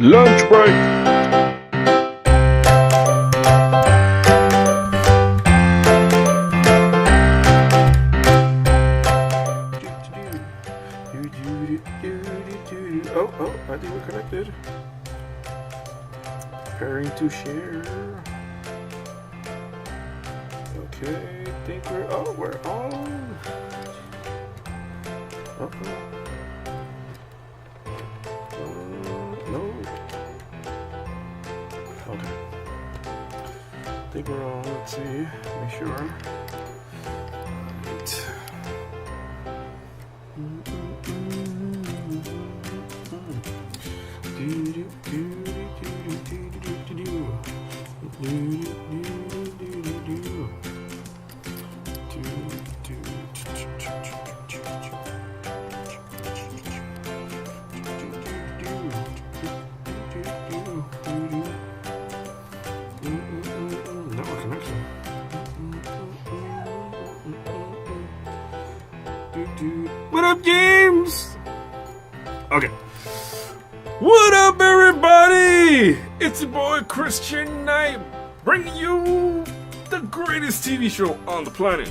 Lunch break. Oh, I think we're connected. Preparing to share. Okay, I think we're on. No. Okay. I think we're on. Let's see. Make sure. Right. What up, James? Okay. What up, everybody? It's your boy Cristianknight, bringing you the greatest TV show on the planet.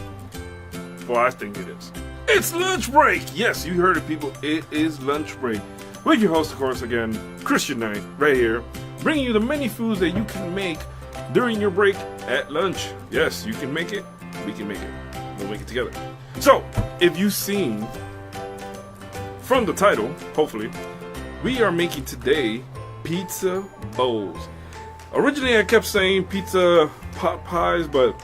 Well, I think it is. It's lunch break. Yes, you heard it, people. It is lunch break. With your host, of course, again, Cristianknight, right here, bringing you the many foods that you can make during your break at lunch. Yes, you can make it. We can make it. We'll make it together. So, if you've seen from the title, hopefully, we are making today pizza bowls. Originally, I kept saying pizza pot pies, but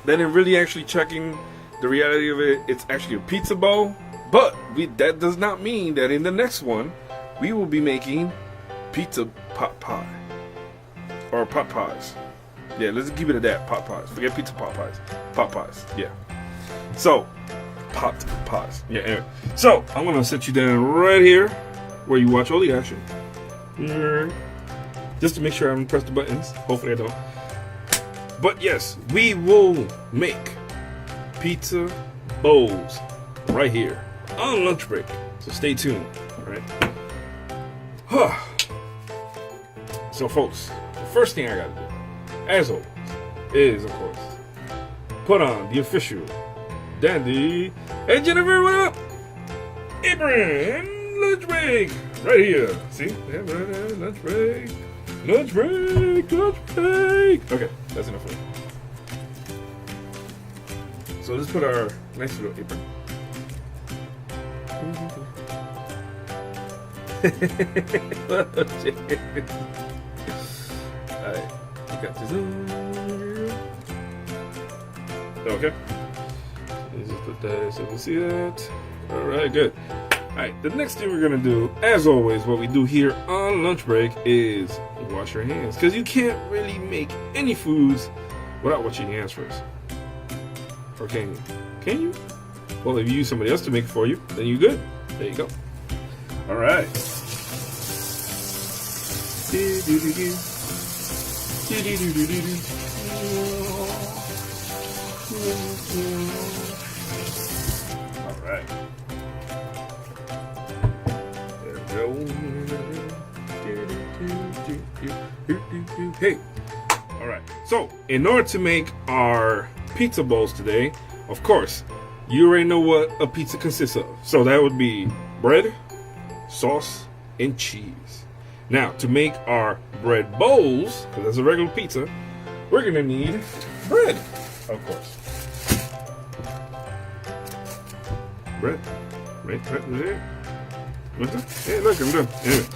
then in really actually checking the reality of it, it's actually a pizza bowl. But that does not mean that in the next one, we will be making pizza pot pie. Or pot pies. Yeah, let's keep it at that, pot pies. Forget pizza pot pies. Pot pies, yeah. So, pot pies. Yeah, anyway. So, I'm going to set you down right here where you watch all the action. Just to make sure I haven't pressed the buttons. Hopefully I don't. But yes, we will make pizza bowls right here on lunch break. So stay tuned, alright? So folks, the first thing I got to do, as always, is, of course, put on the official dandy. Hey Jennifer, what up? Apron, lunch break, right here. See? Lunch break, lunch break, lunch break. Okay, that's enough for me. So let's put our nice little apron. Alright, we got this on. Okay. Let's just put that so we can see that. Alright, good. Alright, the next thing we're gonna do, as always, what we do here on lunch break is wash your hands. Because you can't really make any foods without washing your hands first. Or can you? Can you? Well, if you use somebody else to make it for you, then you're good. There you go. Alright. Alright. There we go. Hey. Alright. So, in order to make our pizza bowls today, of course, you already know what a pizza consists of. So that would be bread, sauce, and cheese. Now, to make our bread bowls, because that's a regular pizza, we're going to need bread, of course. Bread. Right there. Hey, look, I'm done. Anyway.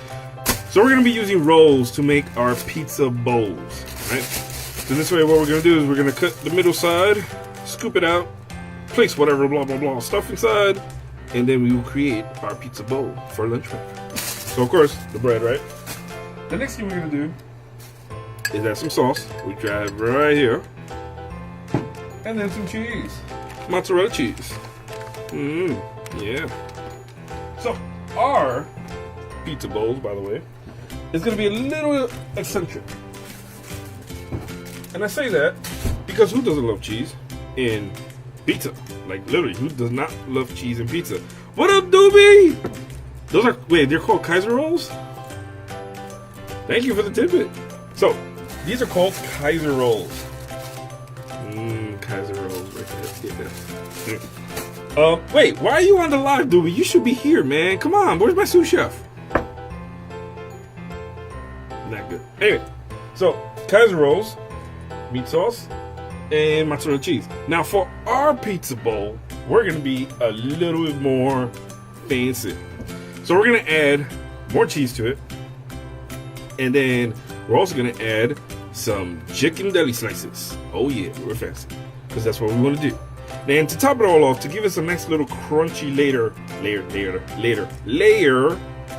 So we're going to be using rolls to make our pizza bowls, right? So this way, what we're going to do is we're going to cut the middle side, scoop it out, place whatever blah blah blah stuff inside, and then we will create our pizza bowl for lunch break. So of course, the bread, right? The next thing we're gonna do is add some sauce. We grab right here, and then some cheese, mozzarella cheese. Yeah. So our pizza bowls, by the way, is gonna be a little eccentric, and I say that because who doesn't love cheese in pizza? Like literally, who does not love cheese in pizza? What up, doobie? Those are, wait, they're called Kaiser rolls? Thank you for the tidbit. So, these are called Kaiser rolls. Kaiser rolls right there. Wait, why are you on the live, doobie? You should be here, man. Come on, where's my sous chef? Not good. Anyway, so Kaiser rolls, meat sauce, and mozzarella cheese. Now for our pizza bowl, we're gonna be a little bit more fancy. So we're gonna add more cheese to it, and then we're also gonna add some chicken deli slices. Oh yeah, we're fancy, because that's what we want to do. Then to top it all off, to give us a nice little crunchy layer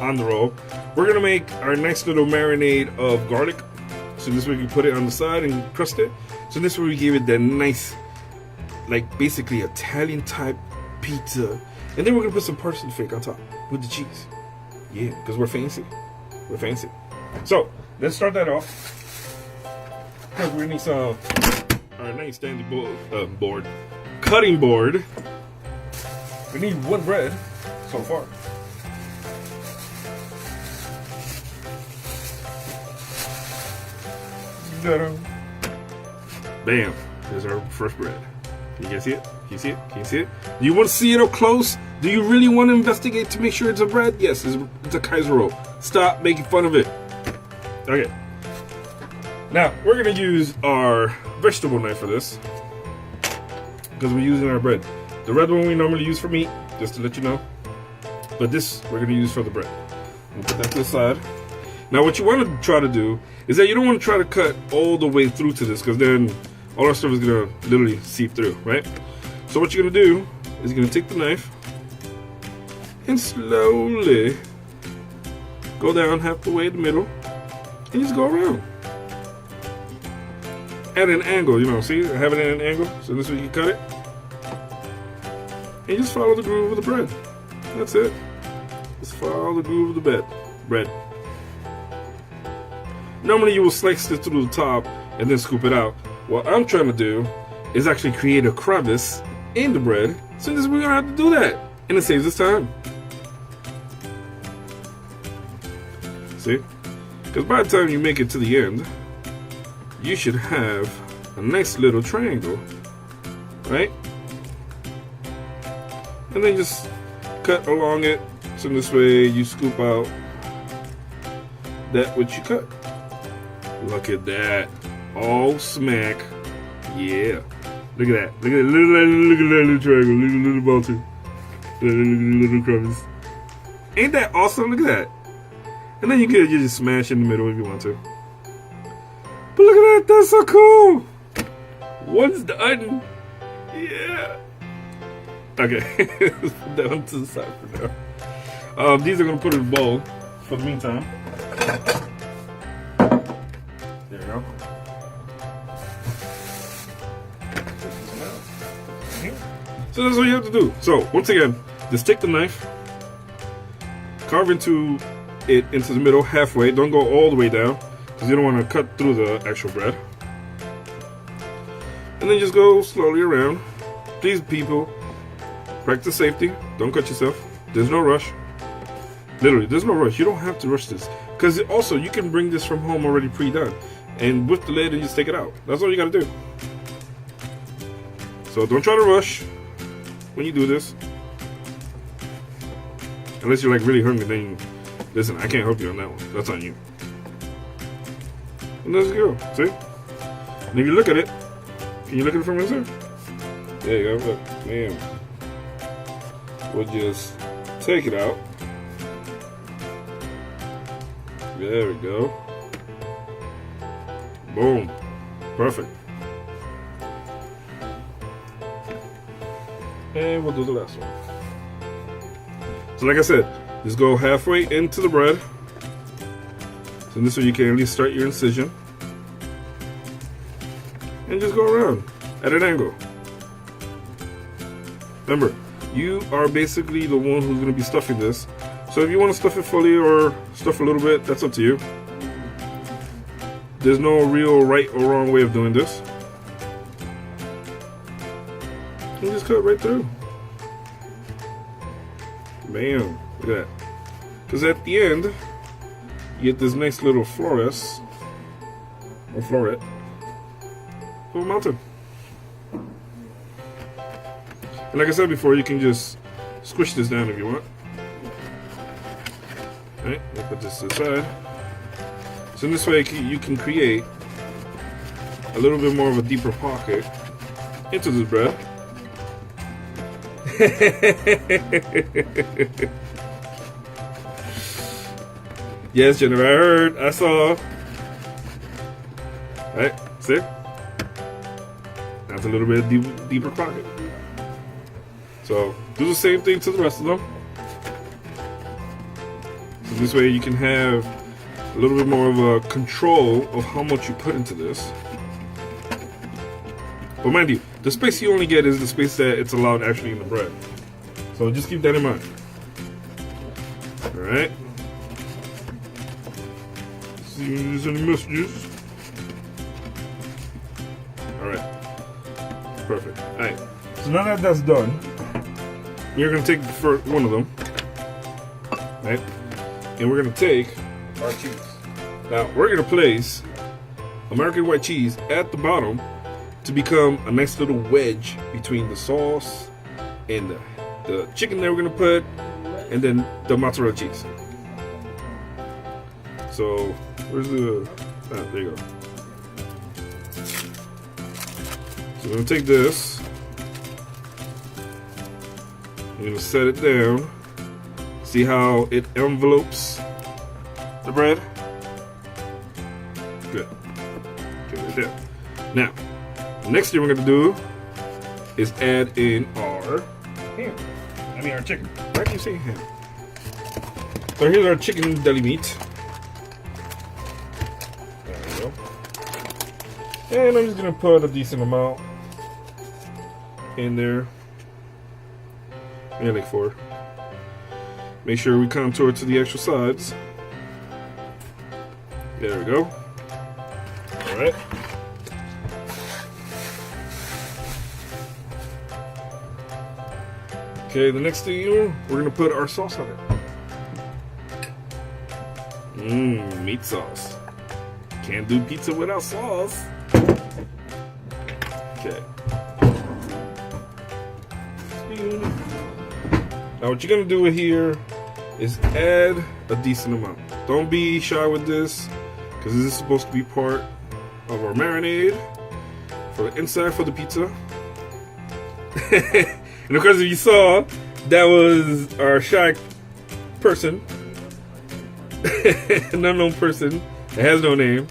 on the roll, we're gonna make our nice little marinade of garlic. So this way we put it on the side and crust it. So this way we give it that nice, like basically Italian type pizza. And then we're gonna put some parsley flake on top with the cheese. Yeah, because we're fancy. We're fancy. So let's start that off. We're gonna need some our nice standing board, cutting board. We need one bread so far. Bam! There's our first bread. Can you guys see it? Can you see it? Can you see it? Do you want to see it up close? Do you really want to investigate to make sure it's a bread? Yes, it's a Kaiser roll. Stop making fun of it. Okay. Now, we're going to use our vegetable knife for this, because we're using our bread. The red one we normally use for meat, just to let you know. But this, we're going to use for the bread. We'll put that to the side. Now, what you want to try to do is that you don't want to try to cut all the way through to this, because then all our stuff is going to literally seep through, right? So what you're going to do is you're going to take the knife and slowly go down half the way in the middle and just go around. At an angle, you know, see? I have it at an angle, so this way you can cut it. And just follow the groove of the bread. That's it. Just follow the groove of the bread. Normally you will slice it through the top and then scoop it out. What I'm trying to do is actually create a crevice in the bread, so this we're gonna have to do that, and it saves us time. See? Because by the time you make it to the end, you should have a nice little triangle, right? And then just cut along it, so this way you scoop out that which you cut. Look at that. All smack. Yeah. Look at that. Look at that little triangle. Look at the little mountain. Look at the little crevice. Ain't that awesome? Look at that. And then you can just smash in the middle if you want to. But look at that. That's so cool. One's done. Yeah. Okay. Let's put that one to the side for now. These are going to put in a bowl for the meantime. There we go. So that's what you have to do. So once again, just take the knife, carve into the middle halfway. Don't go all the way down, because you don't want to cut through the actual bread. And then just go slowly around. Please, people, practice safety. Don't cut yourself. There's no rush. Literally, there's no rush. You don't have to rush this, because also you can bring this from home already pre-done, and with the lid and just take it out. That's all you got to do. So don't try to rush when you do this, unless you're like really hungry. Then listen, I can't help you on that one. That's on you. And let's go. See? And if you look at it, can you look at it from inside? There you go. Look, man. We'll just take it out. There we go. Boom. Perfect. And we'll do the last one. So like I said, just go halfway into the bread. So this way you can at least start your incision. And just go around at an angle. Remember, you are basically the one who's going to be stuffing this. So if you want to stuff it fully or stuff a little bit, that's up to you. There's no real right or wrong way of doing this. You just cut right through. Bam. Look at that. Because at the end, you get this nice little flores or floret of a mountain. And like I said before, you can just squish this down if you want. Alright, we'll put this to the side. So in this way, you can create a little bit more of a deeper pocket into this bread. Yes, Jennifer, I heard, I saw. Alright, see? That's a little bit deeper pocket. So, do the same thing to the rest of them. So this way you can have a little bit more of a control of how much you put into this. But mind you, the space you only get is the space that it's allowed actually in the bread. So just keep that in mind. Alright. See if there's any messages. Alright. Perfect. Alright. So now that that's done, we're going to take the first one of them. Right? And we're going to take our cheese. Now, we're going to place American white cheese at the bottom to become a nice little wedge between the sauce and the chicken that we're going to put, and then the mozzarella cheese. So, where's the... Ah, there you go. So we're going to take this. I'm going to set it down. See how it envelopes the bread? Good. Okay, right there. Now, the next thing we're going to do is add in our ham. I mean our chicken. Why do you say ham? So here's our chicken deli meat. There we go. And I'm just going to put a decent amount in there. Yeah, like 4. Make sure we contour to the extra sides. There we go. Alright. Okay, the next thing we're going to put our sauce on it. Meat sauce. Can't do pizza without sauce. Okay. Now what you're going to do here is add a decent amount. Don't be shy with this, because this is supposed to be part of our marinade for the inside for the pizza. And of course, if you saw, that was our shy person, an unknown person that has no name.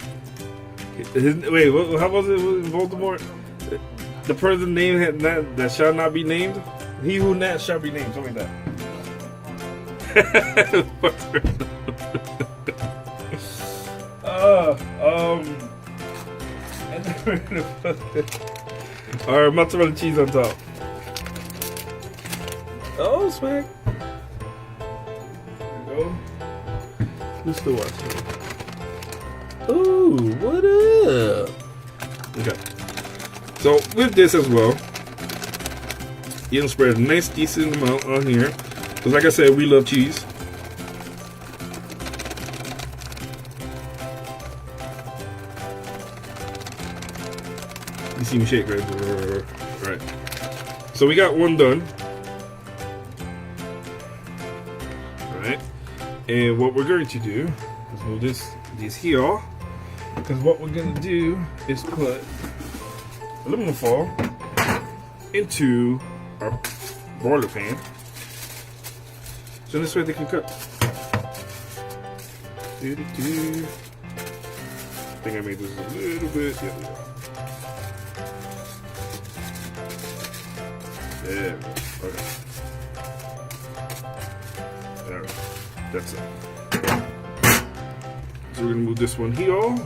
Wait, how was it in Baltimore? The person's name that shall not be named. He who not shall be named, something like that. Our mozzarella cheese on top. Oh, smack. There we go. Who's still watching? Ooh, what up? Okay. So, with this as well, you can spread a nice decent amount on here. Because like I said, we love cheese. You see me shake, right? Alright. So we got one done. Alright. And what we're going to do is move these here. Because what we're going to do is put aluminum foil into our broiler pan. So this way they can cook. I think I made this a little bit. Yeah, there we go. Okay. Alright, that's it. So we're gonna move this one here. I'm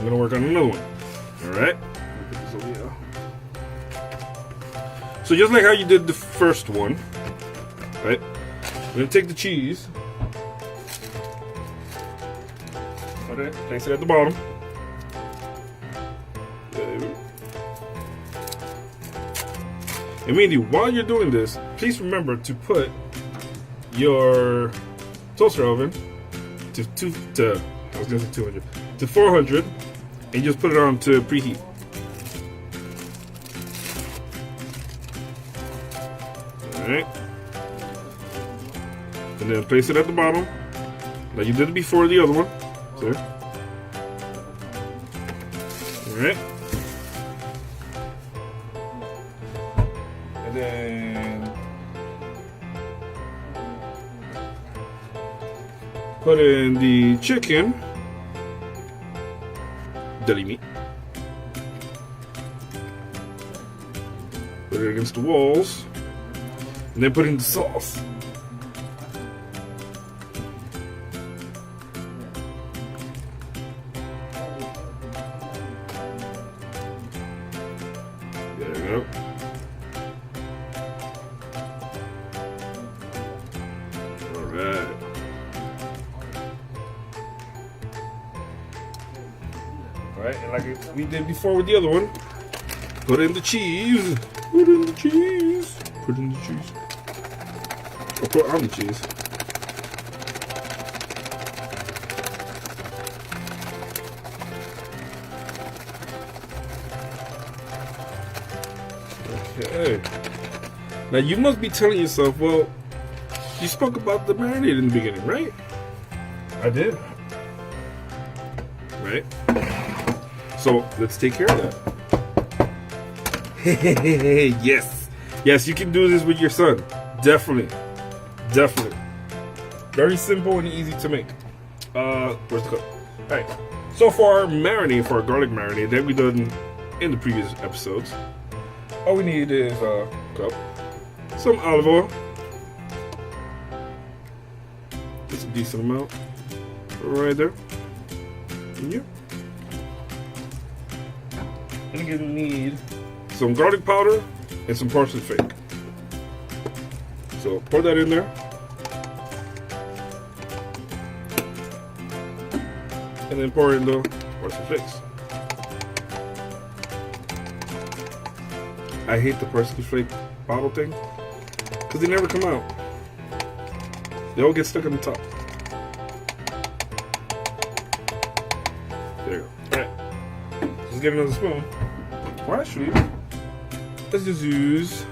gonna work on another one. Alright. Put this over here. So just like how you did the first one. Right? We're going to take the cheese. Okay, place it at the bottom. Immediately, while you're doing this, please remember to put your toaster oven to 200 to 400, and just put it on to preheat. All right, and then place it at the bottom, like you did before the other one. See? All right, and then put in the chicken, deli meat. Put it against the walls, and then put in the sauce. There we go. All right. Alright, and like we did before with the other one, put in the cheese. Put in the cheese. Put in the cheese. Or put on the cheese. Okay. Now you must be telling yourself, well, you spoke about the marinade in the beginning, right? I did. Right? So let's take care of that. Yes. Yes, you can do this with your son. Definitely. Definitely. Very simple and easy to make. Where's the cup? Alright. So for our marinade, for our garlic marinade that we done in the previous episodes, all we need is a cup, some olive oil, just a decent amount, right there. Yeah. And you're gonna need some garlic powder and some parsley flake. So pour that in there. And then pour in the parsley flakes. I hate the parsley flake bottle thing because they never come out. They all get stuck on the top. There you go. Alright. Just get another spoon. Well, actually, let's just use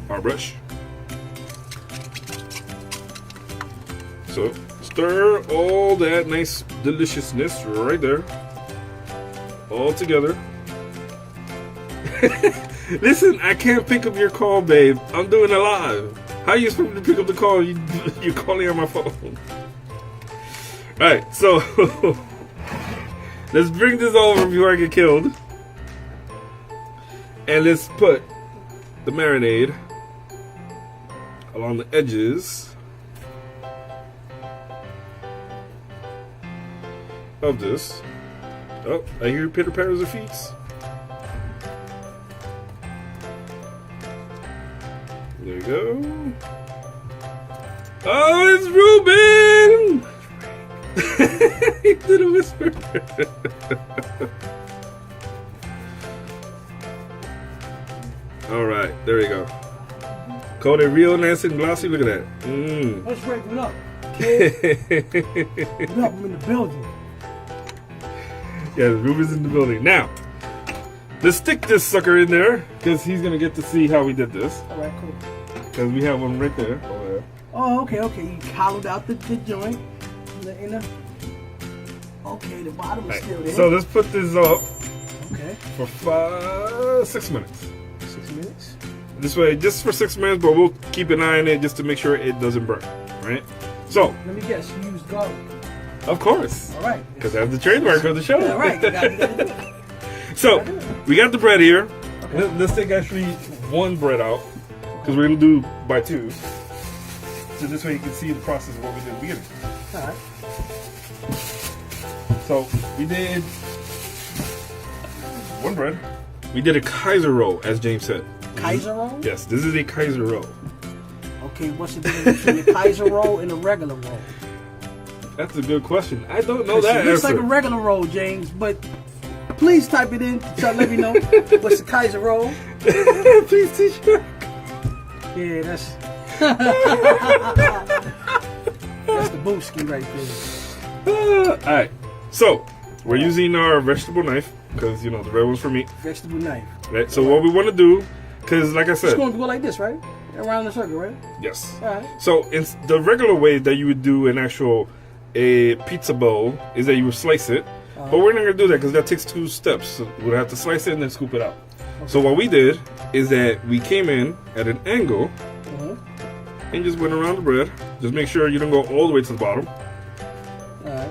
our brush. So stir all that nice deliciousness right there, all together. Listen, I can't pick up your call, babe. I'm doing it live. How are you supposed to pick up the call? You're calling on my phone. Alright, so let's bring this over before I get killed. And let's put the marinade along the edges of this. Oh, I hear pitter patters of feet. There you go. Oh, it's Ruben! He did a whisper. Alright, there we go. Coated real nice and glossy. Look at that. Mmm. Let's break it up. What up? I'm in the building. Yeah, Ruben's in the building. Now, let's stick this sucker in there because he's going to get to see how we did this. Alright, cool. Because we have one right there. Over there. Oh, okay, okay. You hollowed out the joint. Okay, the bottom is still there. So let's put this up for 6 minutes. 6 minutes? This way, just for 6 minutes, but we'll keep an eye on it just to make sure it doesn't burn. Right? So, let me guess, you used garlic. Of course. Alright. Because that's the trademark of the show. Yeah, right. You gotta do it. So, we got the bread here. Okay. Let's take actually one bread out. Because we're going to do by two. So this way you can see the process of what we did at the beginning. Alright. So we did one bread. We did a Kaiser roll, as James said. Kaiser roll? Yes, this is a Kaiser roll. Okay, what's the difference between a Kaiser roll and a regular roll? That's a good question. I don't know that. It looks like a regular roll, James, but please type it in. So let me know what's the Kaiser roll. Please teach me. Yeah, that's that's the booski right there. All right, so we're using our vegetable knife because the red one's for meat. Vegetable knife. Right. So what we want to do, because like I said, It's going to go like this, right? Around the circle, right? yes. All right. So in the regular way that you would do an actual pizza bowl is that you would slice it, but we're not gonna do that because that takes 2 steps. So we'd have to slice it and then scoop it out. Okay. So what we did is that we came in at an angle and just went around the bread. Just make sure you don't go all the way to the bottom. All right.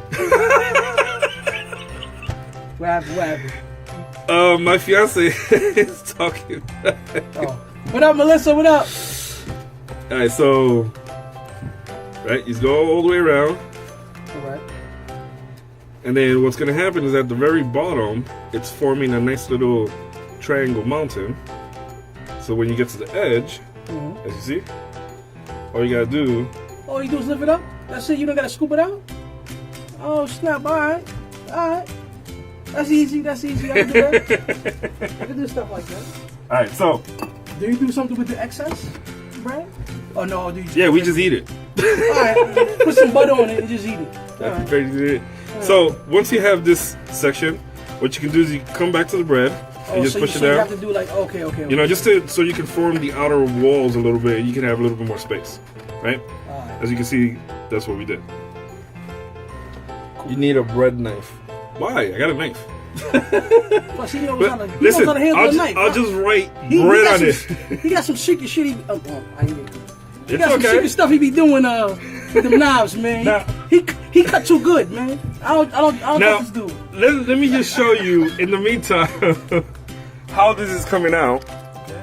What happened? My fiance is talking. Oh. What up, Melissa? What up? All right, so you go all the way around. All right. And then what's going to happen is at the very bottom, it's forming a nice little triangle mountain. So when you get to the edge, as you see, all you got to do... All you do is lift it up? That's it? You don't got to scoop it out? Oh, snap. All right. That's easy. I can do that. I can do stuff like that. All right, so... Do you do something with the excess bread? Oh, no. We just eat it. All right. Put some butter on it and just eat it. That's crazy. So once you have this section, what you can do is you come back to the bread and just push it down. You have to do like, okay. Just so you can form the outer walls a little bit. You can have a little bit more space, right? As you can see, that's what we did. Cool. You need a bread knife. Why? I got a knife. Plus, he knows how to handle a knife. I'll just write bread on it. He got some secret shit. He got some okay. secret stuff he be doing with them knives, man. Now, he cut too good, man. I don't know this dude. Let me just show you in the meantime how this is coming out. Okay.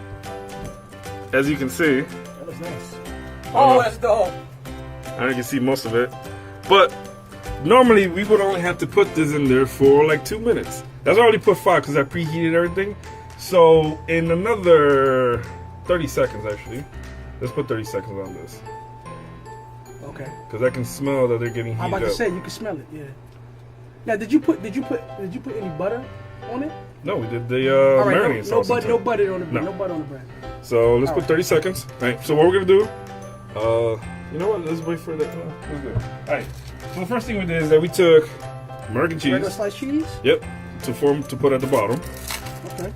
As you can see. That looks nice. Oh, that's dope. I can see most of it. But normally we would only have to put this in there for like 2 minutes. That's why I only put 5 because I preheated everything. So in another 30 seconds actually. Let's put 30 seconds on this. Okay. Because I can smell that they're getting heated up. I'm about to say you can smell it. Yeah. Now, did you put any butter on it? No, we did the marinade sauce. No butter on the bread. No butter on the bread. So let's put 30 seconds. All right. So what we're gonna do? You know what? Let's wait for that. Let's do it. All right. So the first thing we did is that we took American cheese. Regular sliced cheese. Yep. To put at the bottom. Okay.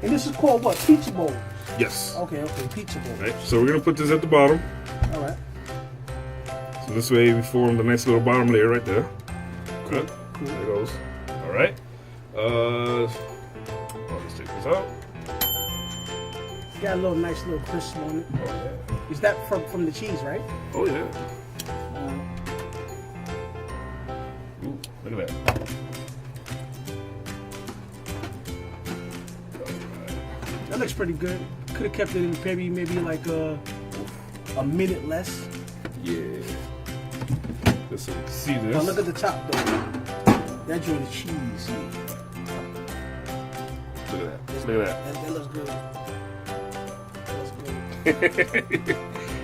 And this is called what? Pizza bowl. Yes. Okay. Pizza bowl. Right. So we're gonna put this at the bottom. All right. So this way we form the nice little bottom layer right there. Cool. There it goes. All right. I'll just take this out. Got a nice little crisp on it. Oh yeah. Is that from the cheese, right? Oh yeah. Ooh, look at that. That looks pretty good. Could have kept it in maybe like a minute less. Yeah. Just so you can see this. Now look at the top though. That joint is cheese. Look at that. Look at that. That looks good.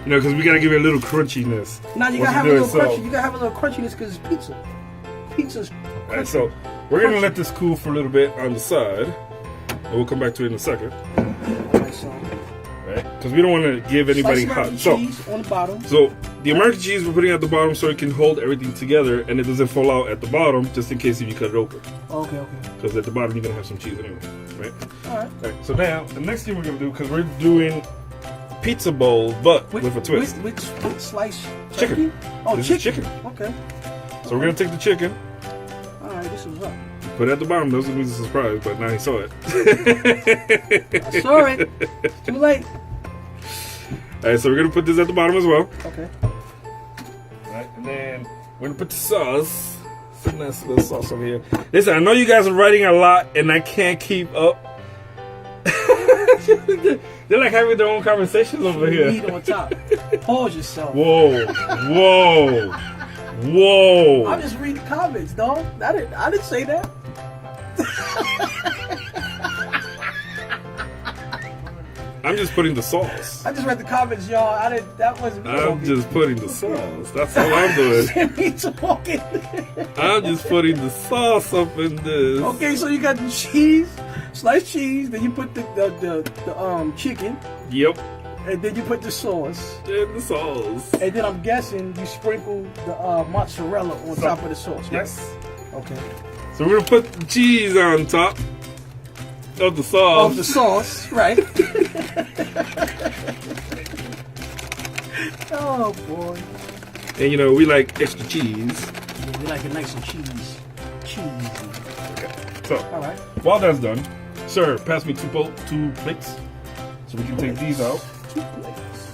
Because we gotta give it a little crunchiness. Now you gotta have a little crunchy. You gotta have a little crunchiness because it's pizza. Pizza's crunchy. Alright, so we're gonna let this cool for a little bit on the side, and we'll come back to it in a second. Alright, so. Right? Because we don't want to give anybody hot. Cheese on the bottom. So the American cheese we're putting at the bottom so it can hold everything together and it doesn't fall out at the bottom, just in case if you cut it open. Okay. Because at the bottom you're gonna have some cheese anyway, right? Alright. So now the next thing we're gonna do, because we're doing pizza bowl, but with a twist. Which slice? Chicken. Oh, this chicken. Is chicken. Okay. So we're gonna take the chicken. Alright, this is up. Put it at the bottom. Those are a surprise, but now he saw it. I saw it. Too late. Alright, so we're gonna put this at the bottom as well. Okay. Alright, and then we're gonna put the sauce. Some nice little sauce over here. Listen, I know you guys are writing a lot, and I can't keep up. They're like having their own conversations over here. Meat on top. Pause yourself. Whoa. I'm just reading comments, dog. I didn't say that. I'm just putting the sauce. I just read the comments, y'all. That wasn't me I'm talking. just putting the sauce. That's all I'm doing. Me talking. I'm just putting the sauce up in this. Okay, so you got the cheese, sliced cheese. Then you put the chicken. Yep. And then you put the sauce. And the sauce. And then I'm guessing you sprinkle the mozzarella on top of the sauce, right? Yes. Okay. So we're gonna put the cheese on top of the sauce. Of the sauce, right? Oh boy. And you know, we like extra cheese. Yeah, we like it nice and cheesy. Okay. So, Alright. while that's done, sir, pass me two plates. So we can take these out. 2 plates.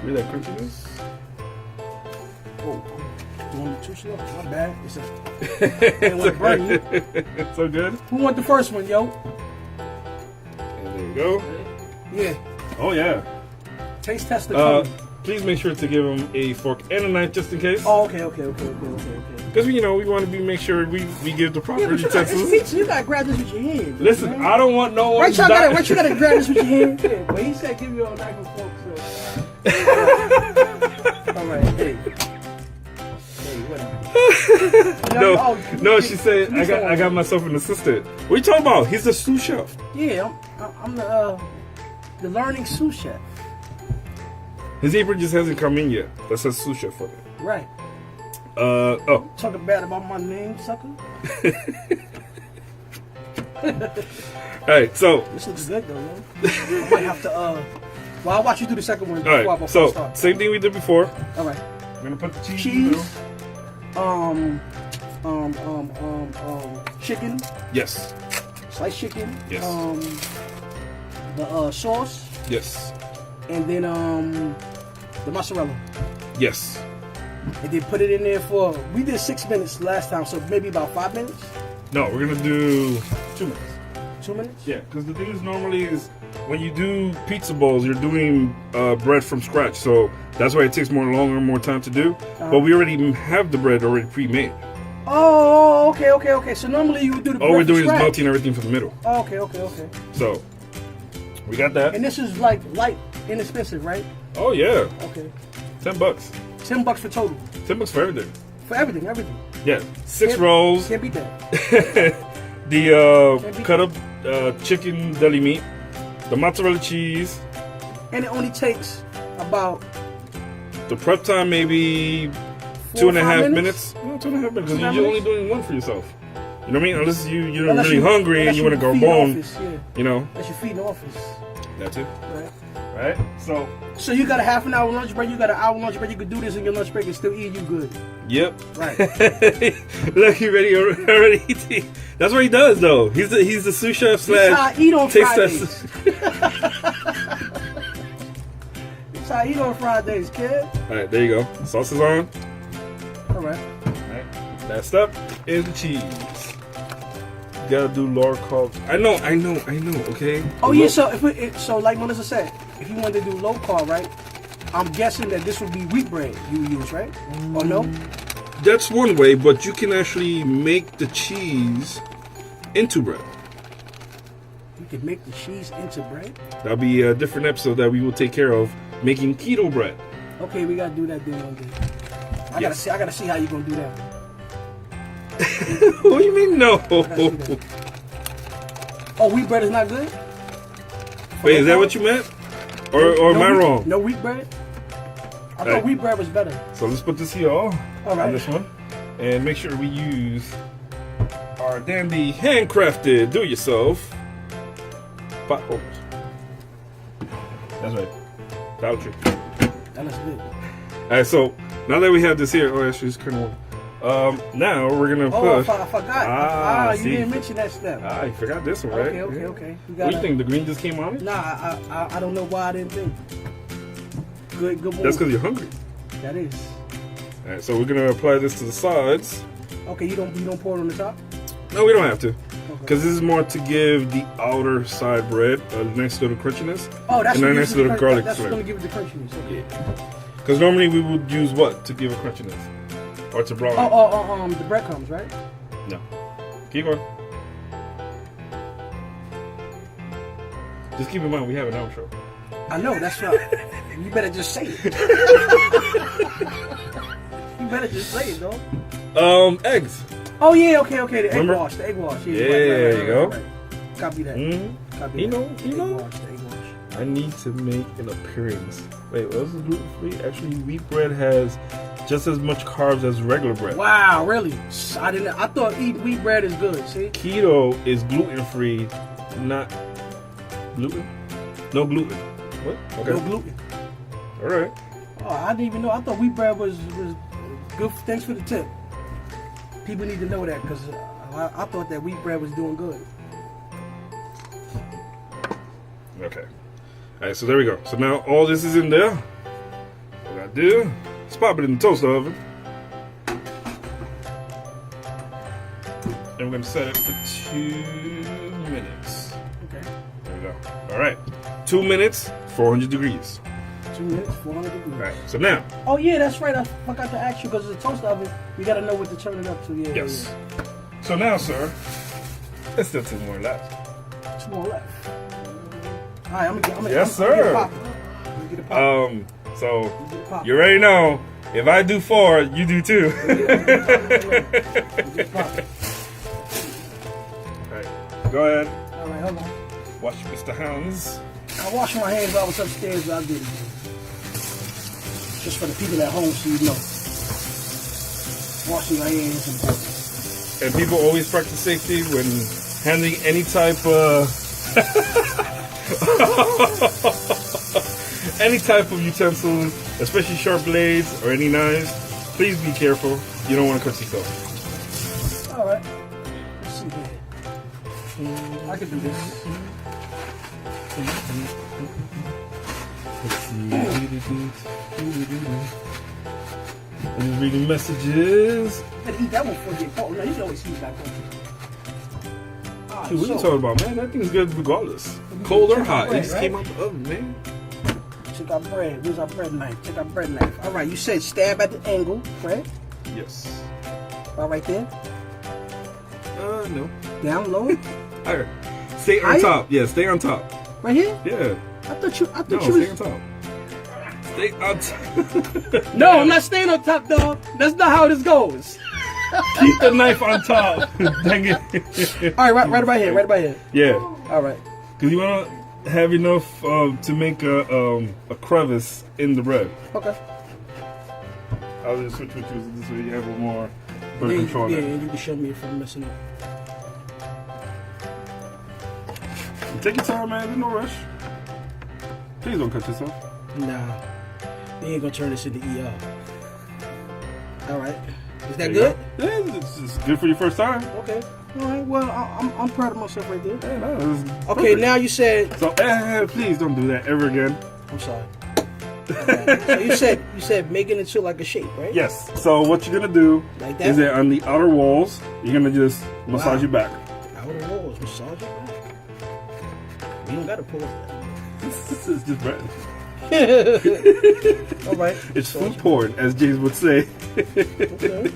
Really that crunchiness? Oh, doing it too slow. My bad. It's I didn't want to burn you. It's so good. Who want the first one, yo? And there you go. Yeah. Oh yeah. Taste test the color. Please make sure to give him a fork and a knife just in case. Oh, okay. Because we want to make sure we give the proper Yeah, but utensils. you gotta grab this with your hand. Listen, man. I don't want no one. Right, you gotta grab this with your hand. Yeah, but he said give you a knife and fork, so. All right, hey, whatever. No, she said I got myself an assistant. What are you talking about? He's a sous chef. Yeah, I'm the learning sous chef. His apron just hasn't come in yet. That says sous chef on it. Right. Oh. Talking bad about my name, sucker. Alright, so. This looks good though, man. I might have to well, I'll watch you do the second one before I so start. same thing we did before. Alright. We're gonna put the cheese. Chicken. Yes. Sliced chicken. Yes. The sauce. Yes. And then the mozzarella. Yes. And then put it in there we did 6 minutes last time, so maybe about 5 minutes? No, we're gonna do 2 minutes. 2 minutes? Yeah, because the thing is normally is when you do pizza bowls, you're doing bread from scratch, so that's why it takes more time to do. But we already have the bread already pre-made. Oh, okay. So normally you would do the bread All we're from doing is scratch. melting everything from the middle. Oh, okay. So we got that. And this is like light, inexpensive, right? Oh yeah, Okay. $10. $10 for total. $10 for everything. For everything. Yeah, 6 rolls. Can't beat that. The cut up chicken deli meat, the mozzarella cheese. And it only takes about The prep time maybe 4 or 2.5 5 minutes. No, 2.5 minutes. 2.5 Because you're only doing one for yourself. You know what I mean? Unless you're Unless really hungry and you want to go feed bone. office, yeah. You know. Unless you feed in office. That too. Right. Right? So you got a half an hour lunch break, you got an hour lunch break, you could do this in your lunch break and still eat you good. Yep. Right. Look, he already eating. That's what he does though. He's the sous chef slash. That's how I eat on taste Fridays. That's how I eat on Fridays, kid. Alright, there you go. Sauce is on. Alright. Last up is the cheese. You gotta do lower carb. I know, okay? Oh yeah, so so like Melissa said, if you wanted to do low carb, right? I'm guessing that this would be wheat bread you would use, right? Or no? That's one way, but you can actually make the cheese into bread. You can make the cheese into bread? That'll be a different episode that we will take care of, making keto bread. Okay, we gotta do that then one day. I gotta see how you gonna do that. What do you mean no? Oh, wheat bread is not good? Wait, is that what you meant? Or am I wrong? No wheat bread? I thought wheat bread was better. So let's put this here on Alright. this one. And make sure we use our dandy handcrafted do-it-yourself pot holders. That's right. Voucher. That looks good. Alright, so now that we have this here, actually it's kind of now we're gonna put. Oh, I forgot. You see. didn't mention that step. I forgot this one, right? Okay. Yeah. You What do gotta, you think? The green just came on it? Nah, I don't know why I didn't think. Good move. That's because you're hungry. That is. Alright, so we're gonna apply this to the sides. Okay, you don't pour it on the top? No, we don't have to. Okay. Because this is more to give the outer side bread a nice little crunchiness. Oh, that's and a what nice little garlic That's what's flavor. gonna give it the crunchiness. Okay. Yeah. Because normally we would use what to give a crunchiness? Or to brown? The breadcrumbs, right? No. Keep going. Just keep in mind we have an outro. I know, that's right. You better just say it. You better just say it, dog. Eggs. Oh yeah, okay. The Remember? egg wash. Yeah, Yeah, there you go. Right. Copy that. Copy You that. know. The egg wash. I need to make an appearance. Wait, what is gluten free? Actually, wheat bread has just as much carbs as regular bread. Wow, really? I thought eating wheat bread is good. See? Keto is gluten free, not gluten. No gluten. What? Okay. No gluten. All right. Oh, I didn't even know. I thought wheat bread was good. Thanks for the tip. People need to know that because I thought that wheat bread was doing good. Okay. All right. So there we go. So now all this is in there. What I gotta do is pop it in the toaster oven, and we're gonna set it for 2 minutes. Okay. There we go. All right. 2 minutes, 400 degrees. 2 minutes, 400 degrees. All right. So now. Oh yeah, that's right. I forgot to ask you because it's a toaster oven. You got to know what to turn it up to. Yeah. Yes. Yeah. So now, sir, there's still 2 more left. 2 more left. All right, I'm gonna Yes, I'm gonna sir. get a pop. So you already know, if I do 4, you do 2. Alright, go ahead. All right, hold on. Wash Mr. Hands. I washed my hands while I was upstairs, but I'll do it again. Just for the people at home so you know. Washing your hands is important. And people always practice safety when handling any type any type of utensils, especially sharp blades or any knives. Please be careful. You don't want to cut yourself. All right. Let's see here. I can do this. I'm just reading messages. You better eat that one before you get cold. No, you can always eat that one. Dude, what are you talking about, man? That thing's good regardless. Cold or hot. It just came out the oven, man. Check our bread. Where's our bread knife? Check our bread knife. All right, you said stab at the angle, right? Yes. All right there. No. Down low. Higher. Stay on Higher? top. Yeah, stay on top. Right here. Yeah. I thought you Stay was. on top. Stay on top. No, I'm not staying on top, dog. That's not how this goes. Keep the knife on top. Dang it. All right, right about here. Right about here. Yeah. All right. Because you want to have enough to make a crevice in the bread. Okay. I'll just switch with you this way you have a little more better control. Yeah, there. and you can show me if I'm messing up. Take your time, man. There's no rush. Please don't cut yourself. Nah, they ain't gonna turn this into ER. All right. Is that There you good? go. Yeah, it's good for your first time. Okay. All right. Well, I'm proud of myself right there. Yeah, no, it's Okay. perfect. Now you said. So, please don't do that ever again. I'm sorry. Okay. So you said make it into like a shape, right? Yes. So what you're gonna do Like that? is that on the outer walls, you're gonna just massage your back. Outer walls, massage it. You don't gotta pull it. This is just bread. All right. It's food porn, as James would say. Okay.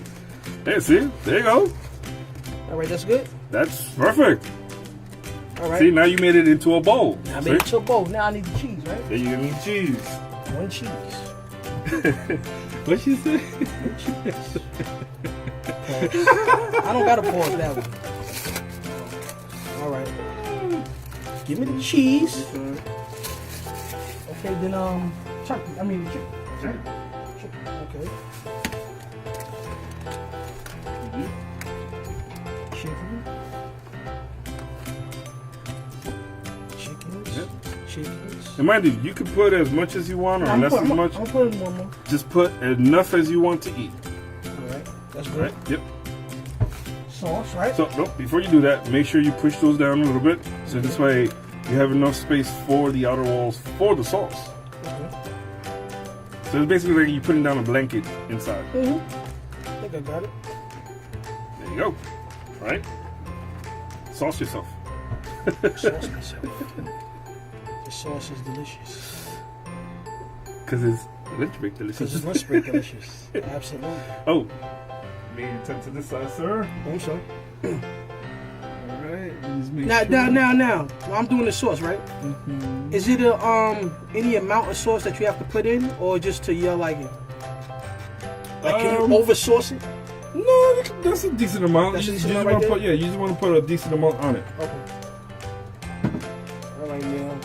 Hey, see? There you go. All right. That's good. That's perfect. All right. See, now you made it into a bowl. Now I See? made it to a bowl. Now I need the cheese, right? Then you're gonna need cheese. One cheese. What she say? I don't gotta pause that one. All right. Give me the cheese. Okay, then turkey. I mean chicken. Chicken. Okay. Chicken. Chickens. Yep. Chickens. And mind you, you can put as much as you want or less as much. I'm putting one more. Just put enough as you want to eat. All right. That's good. Right? Yep. Sauce, right? So, no, before you do that, make sure you push those down a little bit. So this way you have enough space for the outer walls for the sauce. Okay. So it's basically like you're putting down a blanket inside. I think I got it. There you go. Right? Sauce yourself. Sauce myself. The sauce is delicious. Because it's lunch break Because delicious. it's lunch break delicious. Absolutely. Oh, me turn to this side, sir. I'm sorry. Alright, these just make Now, sure. now. I'm doing the sauce, right? Mm-hmm. Is it any amount of sauce that you have to put in, or just to your liking? Like, can you over sauce it? No, that's a decent amount. That's a you decent just amount want to right put, yeah, you just want to put a decent amount on it. Okay. All right, now.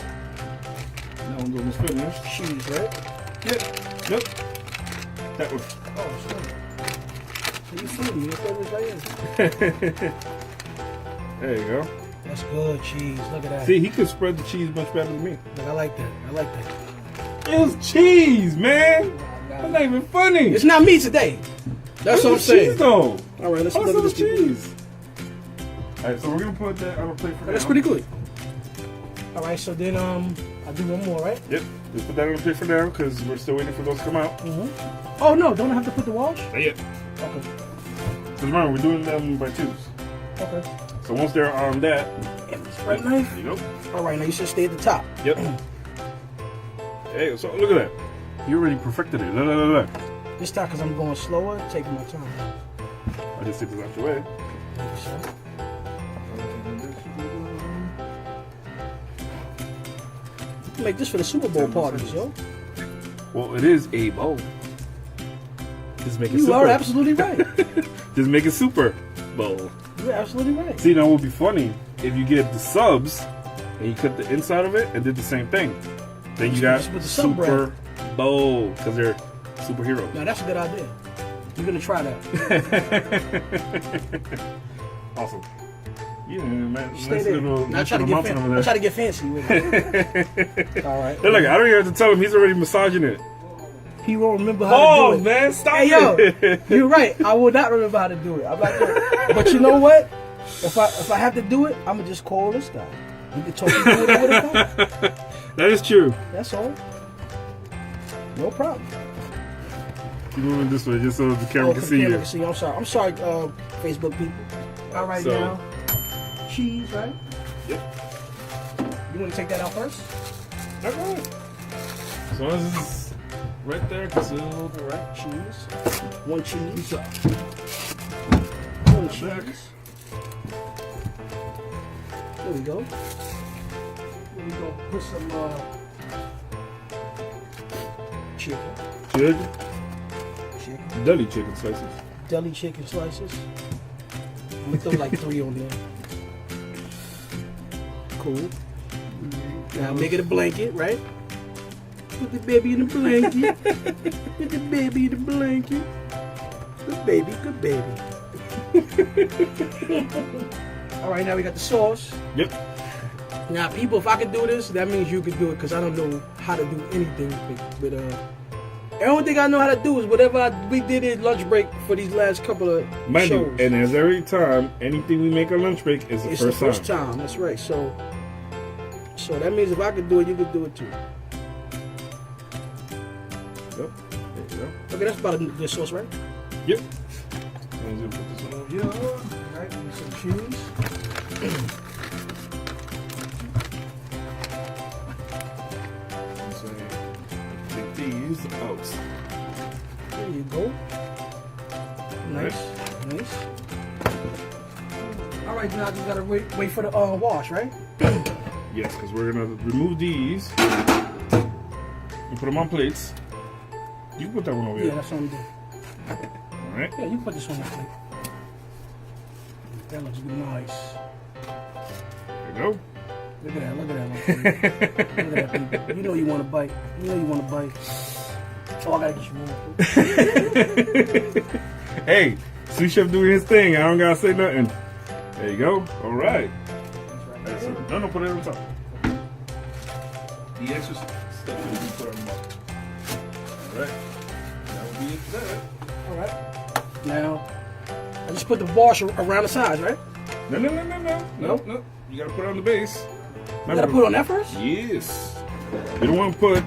That one's almost finished. Cheese, right? Yep. That one. Oh, sorry. So you see me? You put this right in. There you go. That's good cheese. Look at that. See, he could spread the cheese much better than me. Look, I like that. It was cheese, man. That's not even funny. It's not me today. That's what I'm saying. Cheese, though. All right, let's What's look at the this cheese. cheese? All right, so we're gonna put that on a plate for now. That's pretty good. All right, so then I'll do one more, right? Yep. Just put that on a plate for now because we're still waiting for those to come out. Oh no, don't I have to put the wash? Not yet. Okay. So remember, we're doing them by twos. Okay. So once they're on that, Right knife. there you go. All right, now you should stay at the top. Yep. Hey, so look at that. You already perfected it. Look. This time, because I'm going slower, taking my time. I just take this out the way. Make this for the Super Bowl parties, yo. Well, it is a bowl. Just make it You super. are absolutely right. Just make it super bowl. You're absolutely right. See, now it would be funny if you get the subs and you cut the inside of it and did the same thing. Then you got Just with the sub Super Bowl because they're superheroes. Now that's a good idea. You're gonna try that. Awesome. Yeah, man. Stay Nice there. little, Now nice little mountain over I there. try to get fancy with it. All right. Look, I don't even have to tell him. He's already massaging it. He won't remember how to Oh, do it. man, stop Hey yo, it. you're right. I will not remember how to do it. I'm not doing it. But you know what? If I have to do it, I'm gonna just call this guy. We can talk to you over the phone. That is true. That's all. No problem. Keep moving this way just so the camera can see you. I'm sorry, Facebook people. All right, So- now cheese, right? Yep. You want to take that out first? Okay. As long as it's right there, because it'll All right, cheese. One cheese. up. One cheese. There we go. There we go. Put some chicken. Chicken. Chicken. Deli chicken slices. Deli chicken slices. I'm gonna throw like 3 on there. Cool. Now make it a blanket, right? Put the baby in the blanket. Put the baby in the blanket. Good baby, good baby. All right, now we got the sauce. Yep. Now, people, if I could do this, that means you could do it because I don't know how to do anything. But the only thing I know how to do is whatever we did in lunch break for these last couple of Mind you, shows. and as every time, anything we make on lunch break is It's the the first first time. time. That's right. So that means if I could do it, you could do it too. Yep. There you go. Okay, that's about a good sauce, right? Yep. I'm gonna put this one over here. All right, give me some cheese. So, take these out. There you go. Nice, nice. All right, now I just gotta wait for the wash, right? Yes, because we're gonna remove these and put them on plates. You can put that one over Yeah, here. that's what I'm doing. All right. Yeah, you put this on the plate. That looks nice. There you go. Look at that, look at that. Look at that, people. You know you want to bite. You know you want to bite. Oh, I gotta get you more. Hey, sous chef doing his thing. I don't gotta say nothing. There you go. All right. No, put it on top. The extra stuff that we put on the bottom. All right. That will be it for that. All right. Now, I just put the wash around the sides, right? No. You gotta put it on the base. You gotta put it on that first? Yes. You don't want to put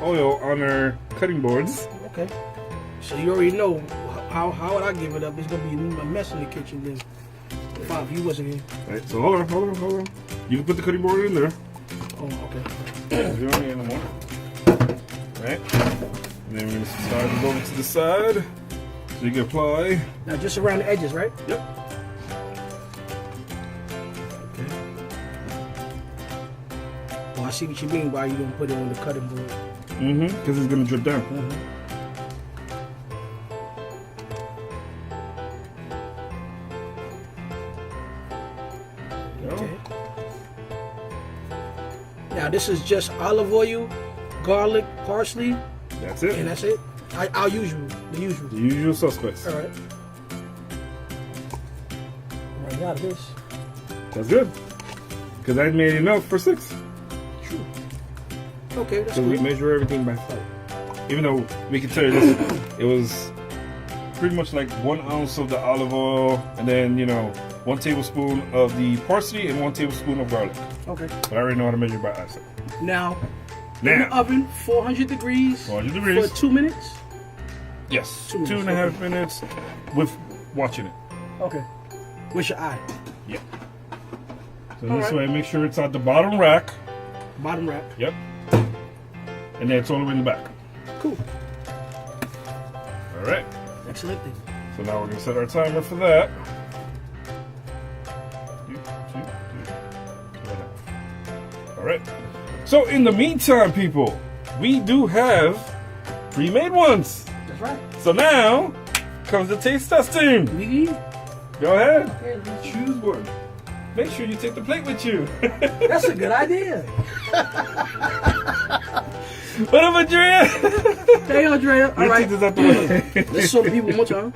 oil on our cutting boards. Okay. So you already know how would I give it up? It's gonna be a mess in the kitchen then. If you wasn't here. Right, so hold on. You can put the cutting board in there. Oh, okay. You don't need anymore. Right? And then we're gonna slide it over to the side so you can apply. Now just around the edges, right? Yep. Okay. I see what you mean why you don't put it on the cutting board. Because it's gonna drip down. Okay. Now this is just olive oil, garlic, parsley, That's it. and that's it. Our usual, the usual. The usual suspects. All right. I got this. That's good. Because I made enough for 6. True. Okay, that's So we good. measure everything by sight. Even though we can tell you this, it was pretty much like 1 ounce of the olive oil, and then 1 tablespoon of the parsley and 1 tablespoon of garlic. Okay. But I already know how to measure by eyesight. Now, in the oven, 400 degrees. 400 degrees. For 2 minutes. Yes. 2 minutes, 2.5 minutes with watching it. Okay. With your eye. Yeah. So All this right. way, make sure it's at the bottom rack. Bottom rack. Yep. And then it's all the way in the back. Cool. All right. Excellent thing. So now we're going to set our timer for that. All right. So in the meantime, people, we do have pre-made ones. That's right. So now comes the taste testing. We Go ahead. Choose one. Make sure you take the plate with you. That's a good idea. What up, Andrea? Hey, Andrea. All Let's right. take this out the way. Let's show the people one more time.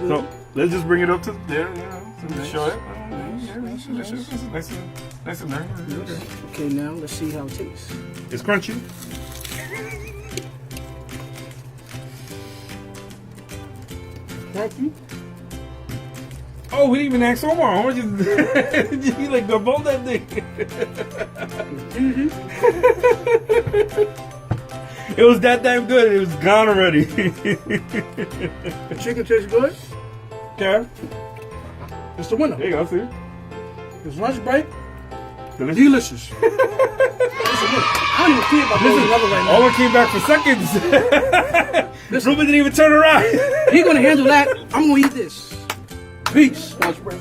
So let's just bring it up to there. So we show it. Nice and there. Okay, now let's see how it tastes. It's crunchy. Thank you. Oh, we didn't even ask Omar. Omar just he like gobbled that thing. It was that damn good. It was gone already. The chicken tastes good. Okay. It's the winner. There you go. See. It's lunch break. Delicious. Delicious. I don't even care about those another right now. Omar came back for seconds. Ruben didn't even turn around. He's gonna handle that. I'm gonna eat this. Peace. Lunch break.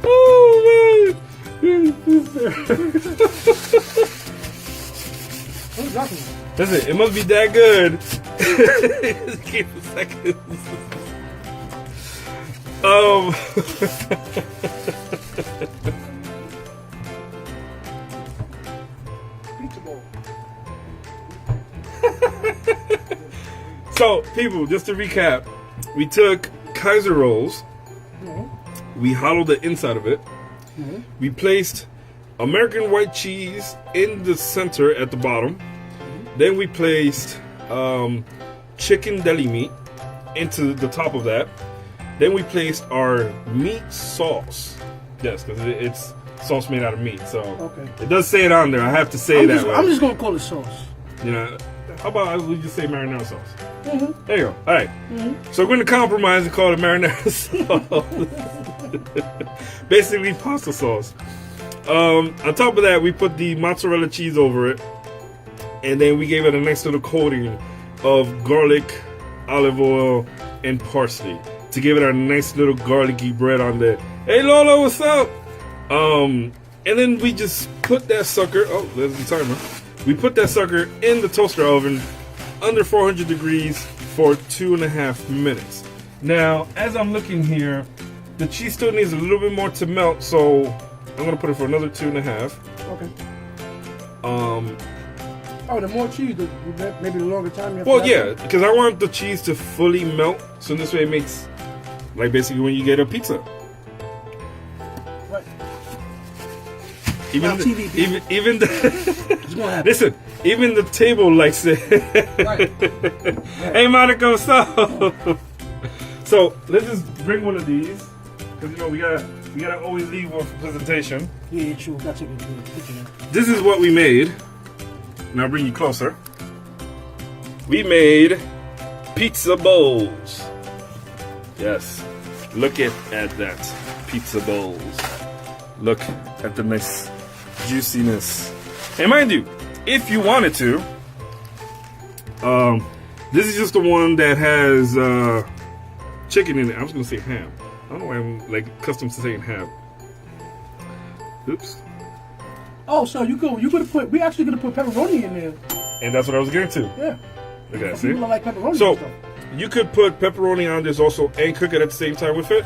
Oh man. What's that? Listen, it must be that good. Just keep for seconds. Pizza bowl. So, people, just to recap, we took Kaiser rolls, we hollowed the inside of it, we placed American white cheese in the center at the bottom, then we placed chicken deli meat into the top of that, then we placed our meat sauce. Yes, because it's sauce made out of meat, so Okay. it does say it on there. I have to say that way. I'm just gonna call it sauce. How about we just say marinara sauce? There you go. All right. So we're going to compromise and call it marinara sauce. Basically pasta sauce. On top of that, we put the mozzarella cheese over it. And then we gave it a nice little coating of garlic, olive oil, and parsley to give it a nice little garlicky bread on there. Hey Lola, what's up? And then we just put that sucker. Oh, there's the timer. We put that sucker in the toaster oven under 400 degrees for 2.5 minutes. Now, as I'm looking here, the cheese still needs a little bit more to melt, so I'm gonna put it for another 2.5. Okay. Oh, the more cheese, maybe the longer time you have Well, to yeah, have it. because I want the cheese to fully melt, so this way it makes like basically when you get a pizza. Right. Even On TV, people. even the It's gonna happen. listen, even the table likes it. Right. Hey Monica, what's up? So let's just bring one of these because we gotta always leave one for presentation. Yeah, true. That's a good picture now. This is what we made. Now I'll bring you closer. We made pizza bowls. Yes, look at that pizza bowls. Look at the nice juiciness. And mind you, if you wanted to, this is just the one that has chicken in it. I was gonna say ham. I don't know why I'm like accustomed to saying ham. Oops. Oh, so you could put. We actually could have put pepperoni in there. And that's what I was getting to. Yeah. Look at that, People see? don't like pepperoni. So, and stuff. you could put pepperoni on this also and cook it at the same time with it,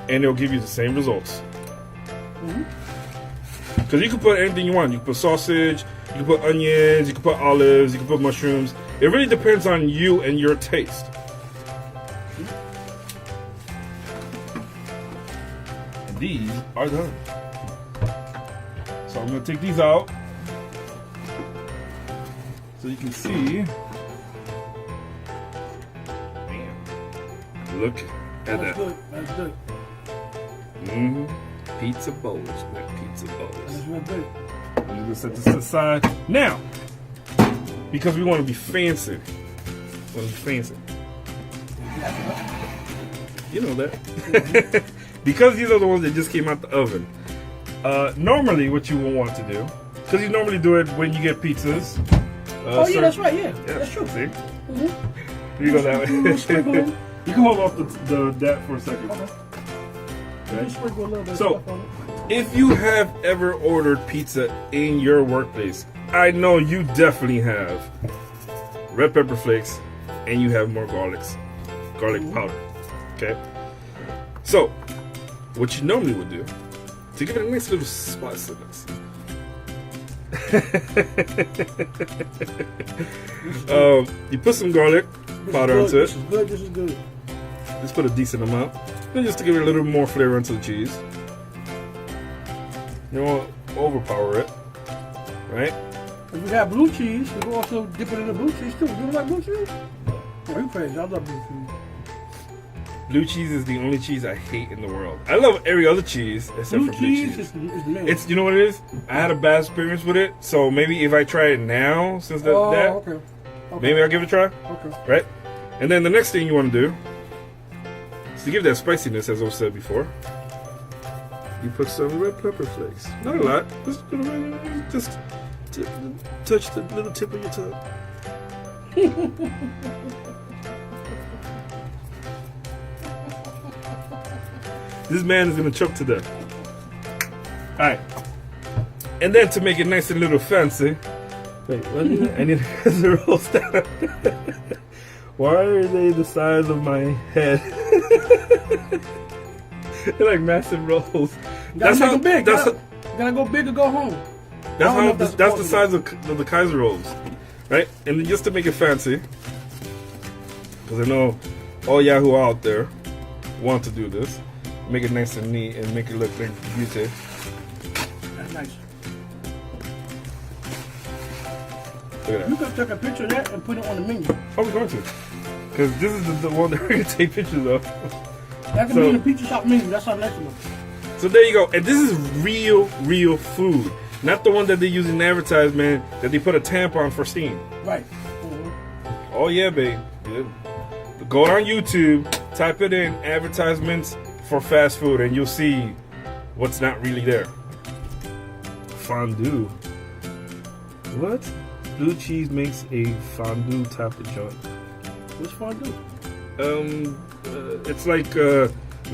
and it'll give you the same results. Because you can put anything you want. You can put sausage, you can put onions, you can put olives, you can put mushrooms. It really depends on you and your taste. And these are done. So I'm going to take these out so you can see. Man, look at That's that. good. That's good. Pizza bowls, man. Pizza bowls. That's real good. I'm gonna set this to the side. Now, because we want to be fancy. You know that. Because these are the ones that just came out the oven. Normally, what you will want to do, because you normally do it when you get pizzas. Yeah, that's right. Yeah, that's true. See? You go that way. You can hold off that for a second. Okay. Right? Just sprinkle a little bit of So, stuff on it. if you have ever ordered pizza in your workplace, I know you definitely have red pepper flakes and you have more garlic powder. Okay? So, what you normally would do to give it a nice little spiciness. You put some garlic powder onto it. This is good. This is good. Just put a decent amount. And just to give it a little more flavor into the cheese. You don't want to overpower it. Right? If we have blue cheese, we can also dip it in the blue cheese too. You don't like blue cheese? Oh, you crazy. I love blue cheese. Blue cheese is the only cheese I hate in the world. I love every other cheese except for blue cheese. Is the man. It's, you know what it is? I had a bad experience with it, so maybe if I try it now, since okay. maybe I'll give it a try. Okay. Right? And then the next thing you want to do is to give that spiciness, as I said before. You put some red pepper flakes. Not a lot. Just touch the little tip of your tongue. This man is gonna choke to death. Alright. And then to make it nice and a little fancy. Wait, what is it? I need to roll down. Why are they the size of my head? They're like massive rolls. That's how big. That's gotta go big or go home. that's the size of the Kaiser rolls. Right? And then just to make it fancy, because I know all Yahoo out there want to do this. Make it nice and neat and make it look like beauty. That's nice. Look at that. You could take a picture of that and put it on the menu. Oh, we're going to. Because this is the one that we're going to take pictures of. That could be in the pizza shop menu. That's how nice it looks. So there you go. And this is real food. Not the one that they use in advertisement that they put a tampon for steam. Right. Oh, yeah, babe. Yeah. Go on YouTube, type it in, advertisements for fast food, and you'll see what's not really there. Fondue. What? Blue cheese makes a fondue type of joint. What's fondue? It's like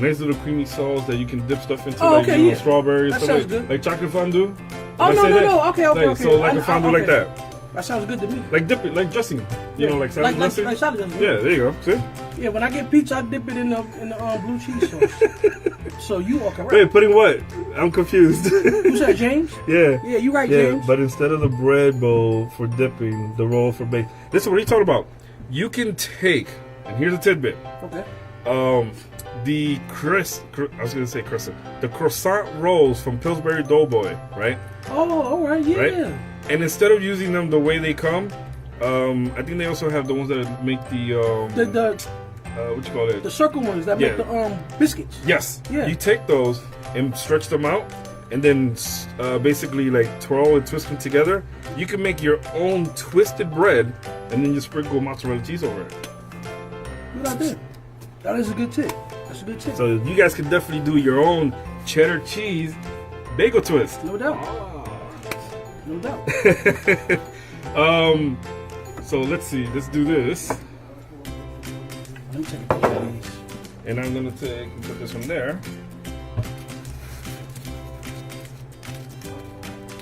nice little creamy sauce that you can dip stuff into, okay, strawberries, that stuff sounds good. like chocolate fondue. Oh, no. Okay. So like a fondue like that. That sounds good to me. Like dip it, like dressing. You know, like salad dressing. Like salad dressing. Yeah, there you go. See? Yeah, when I get pizza, I dip it in the blue cheese sauce. So you are correct. Wait, putting what? I'm confused. Who said James? Yeah. Yeah, you right, Yeah, James. but instead of the bread bowl for dipping, the roll for bake. Listen, what are you talking about? You can take, and here's a tidbit. Okay. The the croissant rolls from Pillsbury Doughboy, right? Oh, all right, yeah. Right? And instead of using them the way they come, I think they also have the ones that make the what you call it? The circle ones that make the biscuits. Yes. Yeah. You take those and stretch them out, and then basically like twirl and twist them together. You can make your own twisted bread, and then you sprinkle mozzarella cheese over it. Good idea. That is a good tip. That's a good tip. So you guys can definitely do your own cheddar cheese bagel twist. No doubt. No doubt. So let's see. Let's do this. Let me take a picture of these. And I'm gonna put this one there.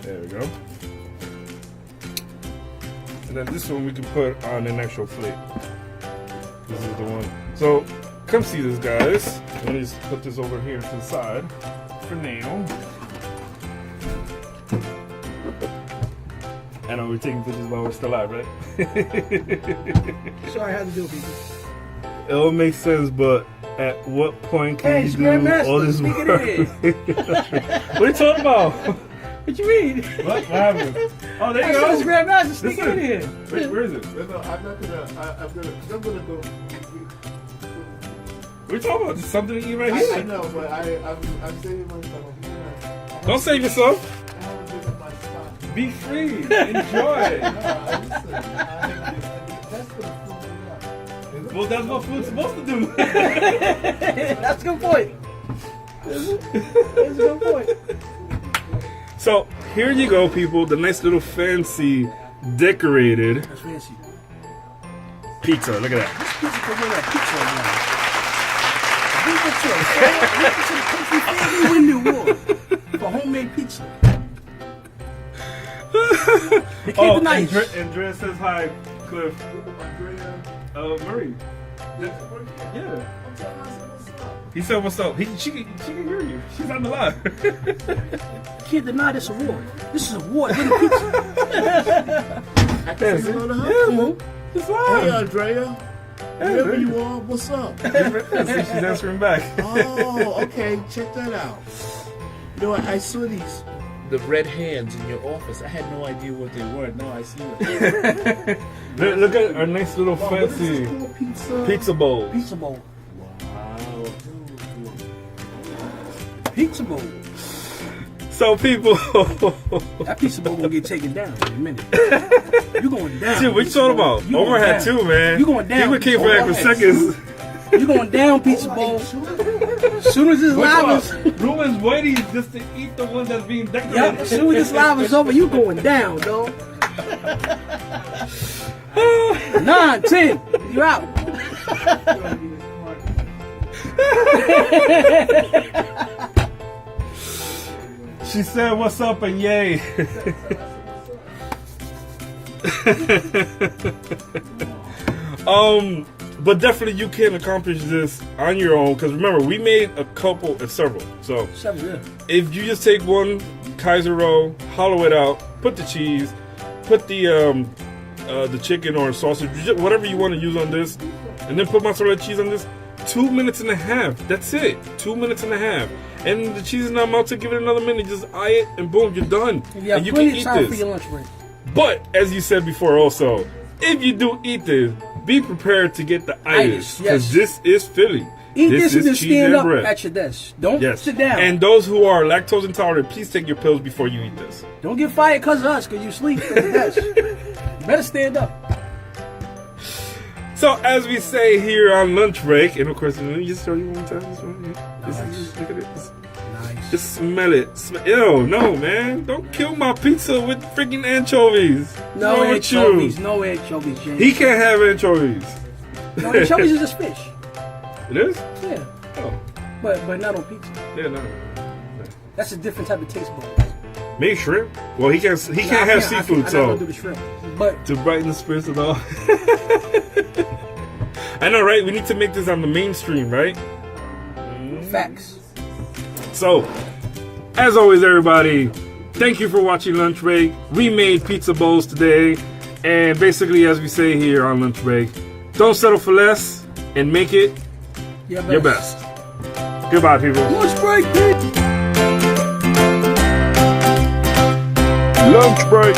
There we go. And then this one we can put on an actual plate. This is the one. So, come see this, guys. Let me just put this over here to the side for now. I know we're taking pictures while we're still live, right? Sorry, I had to do it, people. It all makes sense, but at what point can you do all this work? What are you talking about? What you mean? What happened? Oh, there you go. It's Grandmaster sneaking in here. Where is it? No, I'm not gonna. I'm gonna go. We're talking about something to eat right I here. know, but I'm saving myself. Don't save yourself. I haven't been in my spot. Be free. Enjoy. No, listen. That's gonna fool me up. Well, that's what food's supposed to do. That's a good point. That's a good point. So here you go, people. The nice little fancy decorated That's fancy. pizza. Look at that. This pizza can win that pizza right now. We win the award for homemade pizza. Keep Oh, it nice. Andrea says hi, Cliff. Andrea. Murray. Yeah. He said, "What's up?" She can hear you. She's on the line. Can't deny this award. This is award-winning pizza. I can see you on the house. Yeah, it's Hey, live. Andrea. Wherever you are, what's up? She's answering back. Oh, okay. Check that out. You know, I saw the red hands in your office. I had no idea what they were. Now I see them. Look at our nice little Wow, what is fancy this called? pizza bowl. Pizza bowl. Wow. Pizza bowl. So people, That pizza bowl gonna get taken down in a minute. You going down? dude, what you talking about? You Omar going had down. two, man. You going down. He came Omar back for had seconds. You going down, pizza bowl? As soon as this live is, Ruben's waiting just to eat the one that's being decorated. yep. As soon as this live is over, you going down, dog. 9, 10, you're out. She said, "What's up?" and yay. But definitely you can accomplish this on your own. Because remember, we made a couple, several. So if you just take one Kaiser roll, hollow it out, put the cheese, put the chicken or sausage, whatever you want to use on this, and then put mozzarella cheese on this. 2 minutes and a half. That's it. 2 minutes and a half. And the cheese is not melted. Give it another minute. Just eye it, and boom, you're done. Yeah, and you plenty can of eat time for this. your lunch break. But as you said before, also, if you do eat this, be prepared to get the itis, because this is filling. Eat this and is just cheese stand and up bread. at your desk. Don't Yes. sit down. And those who are lactose intolerant, please take your pills before you eat this. Don't get fired because of us, because you sleep at the desk. You better stand up. So as we say here on lunch break, and of course, let me just show you one more time. This one. Nice. Look at it. Nice. Just smell it. Ew, no, man. Don't kill my pizza with freaking anchovies. No What's wrong with anchovies. you? No anchovies, James. He can't have anchovies. No, anchovies is just fish. It is? Yeah. Oh, But not on pizza. yeah, no. That's a different type of taste bud. Maybe shrimp. Well, he can't have seafood, I so don't do the shrimp. But to brighten the spirits and all. I know, right? We need to make this on the mainstream, right? facts. So, as always, everybody, thank you for watching Lunch Break. We made pizza bowls today, and basically, as we say here on Lunch Break, don't settle for less and make it your best. Goodbye, people. Lunch break, bitch. Lunch break.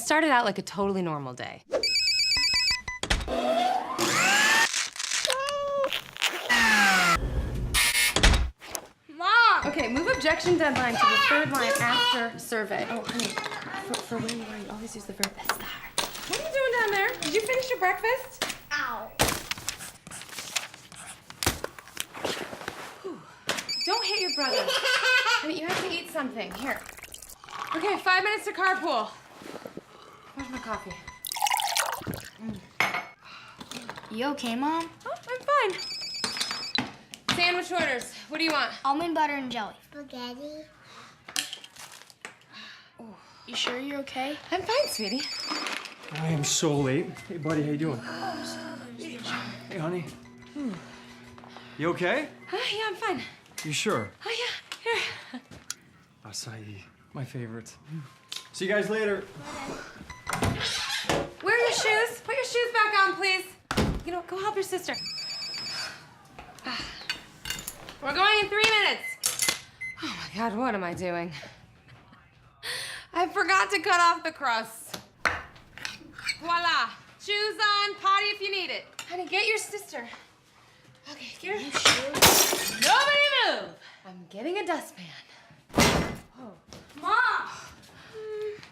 started out like a totally normal day. Mom! Okay, move objection deadline to the third line after survey. Oh, honey, for when you are, you always use the verb estar. What are you doing down there? Did you finish your breakfast? Ow. Whew. Don't hit your brother. I mean, you have to eat something. Here. Okay, 5 minutes to carpool. Where's my coffee? You okay, Mom? Oh, I'm fine. Sandwich orders. What do you want? Almond butter and jelly. Spaghetti. You sure you're okay? I'm fine, sweetie. I am so late. Hey, buddy, how you doing? Hey, honey. You okay? Yeah, I'm fine. You sure? Oh, yeah. Here. Acai, my favorite. See you guys later. Where are your shoes? Put your shoes back on, please. You know, go help your sister. We're going in 3 minutes. Oh my God, what am I doing? I forgot to cut off the crust. Voila. Shoes on, potty if you need it. Honey, get your sister. Okay, here. Nobody move. I'm getting a dustpan. Oh. Mom!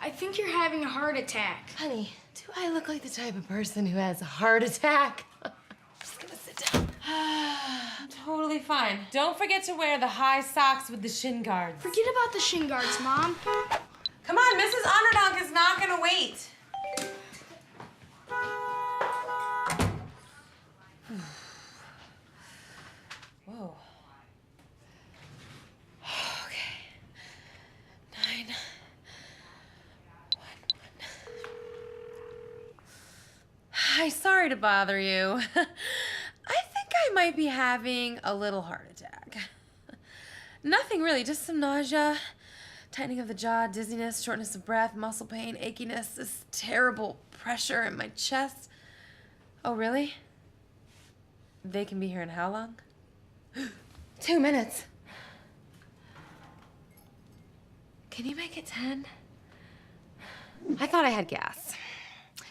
I think you're having a heart attack. Honey, do I look like the type of person who has a heart attack? I'm just gonna sit down. I'm totally fine. Don't forget to wear the high socks with the shin guards. Forget about the shin guards, Mom. Come on, Mrs. Underdog is not gonna wait. Whoa. Okay. 9, 1, 1. Hi, sorry to bother you. I think I might be having a little heart attack. Nothing really, just some nausea, tightening of the jaw, dizziness, shortness of breath, muscle pain, achiness, this terrible pressure in my chest. Oh, really? They can be here in how long? 2 minutes. Can you make it 10? I thought I had gas.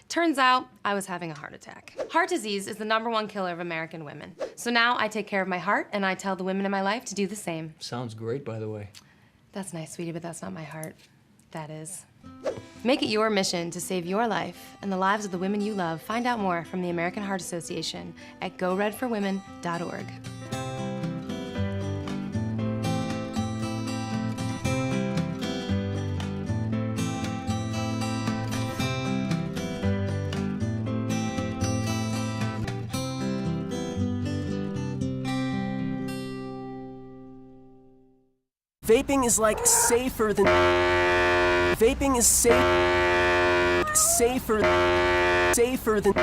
Turns out I was having a heart attack. Heart disease is the #1 killer of American women. So now I take care of my heart and I tell the women in my life to do the same. Sounds great, by the way. That's nice, sweetie, but that's not my heart. That is. Make it your mission to save your life and the lives of the women you love. Find out more from the American Heart Association at goredforwomen.org. Vaping is like safer than. Vaping is safer than.